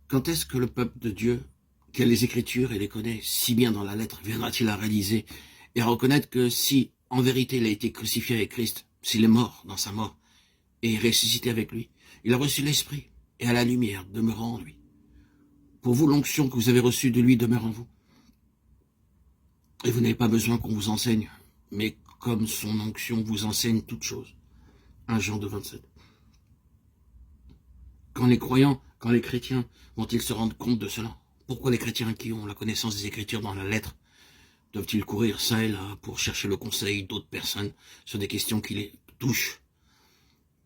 Quand est-ce que le peuple de Dieu, qui a les Écritures et les connaît si bien dans la lettre, viendra-t-il à réaliser et à reconnaître que si, en vérité, il a été crucifié avec Christ, s'il est mort dans sa mort et ressuscité avec lui, il a reçu l'Esprit et à la lumière demeurant en lui. Pour vous, l'onction que vous avez reçue de lui demeure en vous. Et vous n'avez pas besoin qu'on vous enseigne, mais comme son onction vous enseigne toutes choses. 1 Jean 2,27. Quand les croyants, quand les chrétiens vont-ils se rendre compte de cela? Pourquoi les chrétiens qui ont la connaissance des Écritures dans la lettre doivent-ils courir ça et là pour chercher le conseil d'autres personnes sur des questions qui les touchent,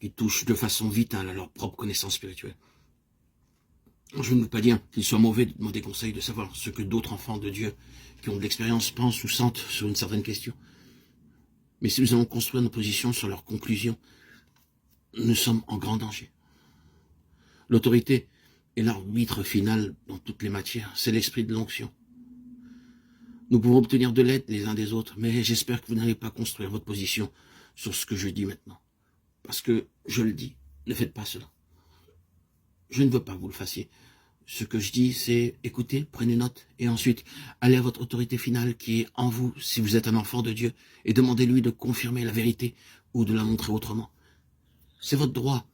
qui touchent de façon vitale à leur propre connaissance spirituelle? Je ne veux pas dire qu'il soit mauvais de demander conseil, de savoir ce que d'autres enfants de Dieu qui ont de l'expérience pensent ou sentent sur une certaine question. Mais si nous allons construire nos positions sur leurs conclusions, nous sommes en grand danger. L'autorité est l'arbitre final dans toutes les matières. C'est l'esprit de l'onction. Nous pouvons obtenir de l'aide les uns des autres, mais j'espère que vous n'allez pas construire votre position sur ce que je dis maintenant. Parce que je le dis, ne faites pas cela. Je ne veux pas que vous le fassiez. Ce que je dis, c'est écoutez, prenez note, et ensuite, allez à votre autorité finale qui est en vous, si vous êtes un enfant de Dieu, et demandez-lui de confirmer la vérité ou de la montrer autrement. C'est votre droit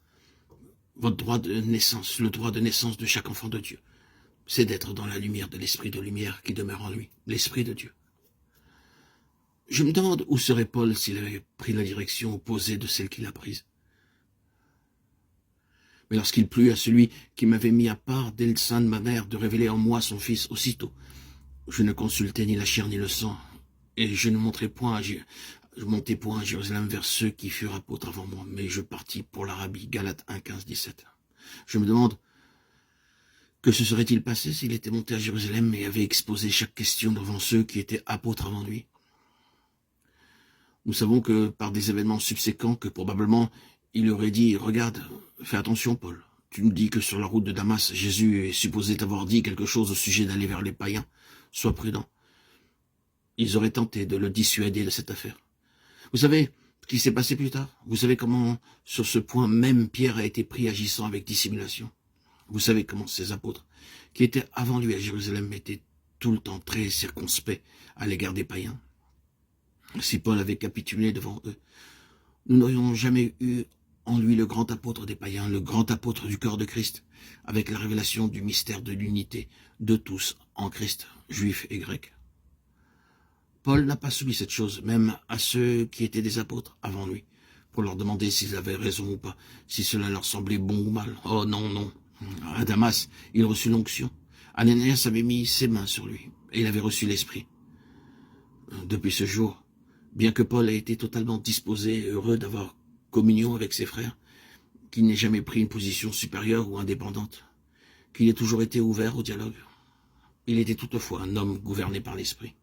de naissance, le droit de naissance de chaque enfant de Dieu. C'est d'être dans la lumière de l'esprit de lumière qui demeure en lui, l'esprit de Dieu. Je me demande où serait Paul s'il avait pris la direction opposée de celle qu'il a prise. Mais lorsqu'il plut à celui qui m'avait mis à part dès le sein de ma mère de révéler en moi son fils aussitôt, je ne consultais ni la chair ni le sang, et je ne montais point à Jérusalem vers ceux qui furent apôtres avant moi, mais je partis pour l'Arabie. Galates 1, 15, 17. Je me demande, que se serait-il passé s'il était monté à Jérusalem et avait exposé chaque question devant ceux qui étaient apôtres avant lui? Nous savons que par des événements subséquents que probablement il aurait dit, regarde, fais attention Paul, tu nous dis que sur la route de Damas, Jésus est supposé t'avoir dit quelque chose au sujet d'aller vers les païens, sois prudent. Ils auraient tenté de le dissuader de cette affaire. Vous savez ce qui s'est passé plus tard? Vous savez comment, sur ce point même, Pierre a été pris agissant avec dissimulation? Vous savez comment ces apôtres, qui étaient avant lui à Jérusalem, étaient tout le temps très circonspects à l'égard des païens? Si Paul avait capitulé devant eux, nous n'aurions jamais eu en lui le grand apôtre des païens, le grand apôtre du corps de Christ, avec la révélation du mystère de l'unité de tous en Christ, juifs et grecs. Paul n'a pas subi cette chose, même à ceux qui étaient des apôtres avant lui, pour leur demander s'ils avaient raison ou pas, si cela leur semblait bon ou mal. Oh non, non. À Damas, il reçut l'onction. Ananias avait mis ses mains sur lui, et il avait reçu l'Esprit. Depuis ce jour, bien que Paul ait été totalement disposé et heureux d'avoir communion avec ses frères, qu'il n'ait jamais pris une position supérieure ou indépendante, qu'il ait toujours été ouvert au dialogue, il était toutefois un homme gouverné par l'Esprit.